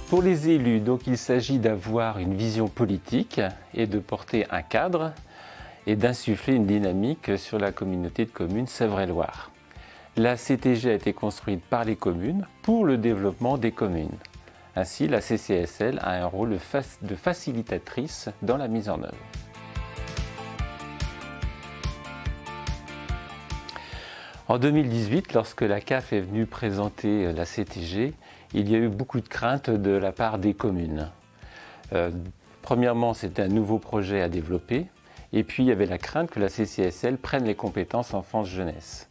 Pour les élus, donc, il s'agit d'avoir une vision politique et de porter un cadre et d'insuffler une dynamique sur la communauté de communes Sèvres-et-Loire. La CTG a été construite par les communes pour le développement des communes. Ainsi, la CCSL a un rôle de facilitatrice dans la mise en œuvre. En 2018, lorsque la CAF est venue présenter la CTG, il y a eu beaucoup de craintes de la part des communes. Premièrement, c'était un nouveau projet à développer, et puis il y avait la crainte que la CCSL prenne les compétences enfance-jeunesse.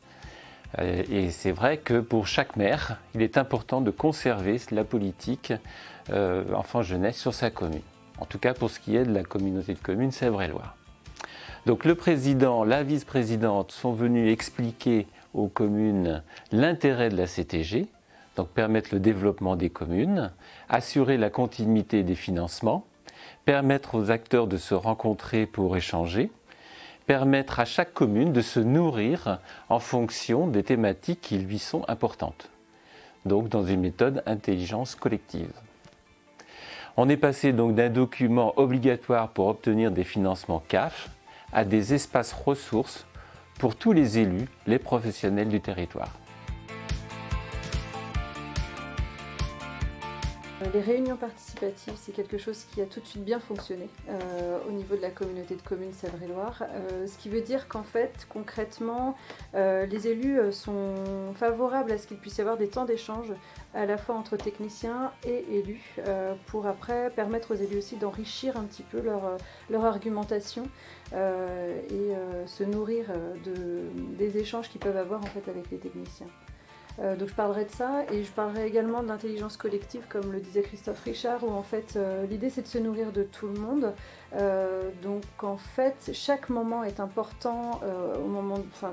Et c'est vrai que pour chaque maire, il est important de conserver la politique enfance-jeunesse sur sa commune. En tout cas pour ce qui est de la communauté de communes Sèvres-et-Loire. Donc le président, la vice-présidente sont venus expliquer aux communes l'intérêt de la CTG, donc permettre le développement des communes, assurer la continuité des financements, permettre aux acteurs de se rencontrer pour échanger, permettre à chaque commune de se nourrir en fonction des thématiques qui lui sont importantes. Donc dans une méthode intelligence collective. On est passé donc d'un document obligatoire pour obtenir des financements CAF à des espaces ressources pour tous les élus, les professionnels du territoire. Les réunions participatives, c'est quelque chose qui a tout de suite bien fonctionné au niveau de la communauté de communes Sèvres-et-Loire. Ce qui veut dire qu'en fait, concrètement, les élus sont favorables à ce qu'il puisse y avoir des temps d'échange à la fois entre techniciens et élus pour après permettre aux élus aussi d'enrichir un petit peu leur argumentation et se nourrir des échanges qu'ils peuvent avoir en fait avec les techniciens. Donc je parlerai de ça et je parlerai également de l'intelligence collective comme le disait Christophe Richard où en fait l'idée c'est de se nourrir de tout le monde. Donc en fait chaque moment est important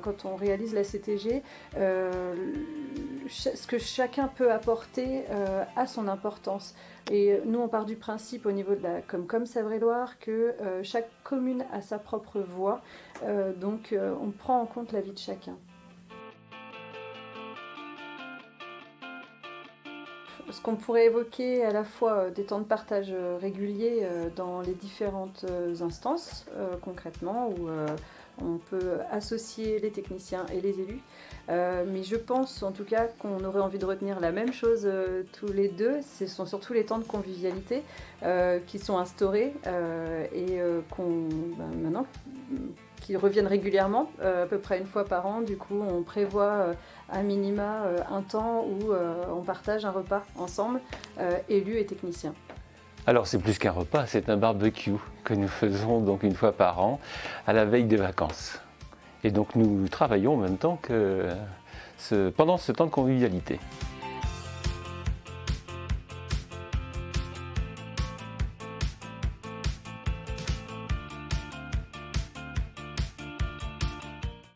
quand on réalise la CTG, ce que chacun peut apporter a son importance. Et nous on part du principe au niveau de la Comcom Sèvres-et-Loire que chaque commune a sa propre voix, donc on prend en compte la vie de chacun. Ce qu'on pourrait évoquer à la fois des temps de partage réguliers dans les différentes instances concrètement où on peut associer les techniciens et les élus. Mais je pense en tout cas qu'on aurait envie de retenir la même chose tous les deux. Ce sont surtout les temps de convivialité qui sont instaurés et maintenant qui reviennent régulièrement, à peu près une fois par an. Du coup, on prévoit à minima un temps où on partage un repas ensemble, élus et techniciens. Alors c'est plus qu'un repas, c'est un barbecue que nous faisons donc une fois par an à la veille des vacances. Et donc nous travaillons en même temps que pendant ce temps de convivialité.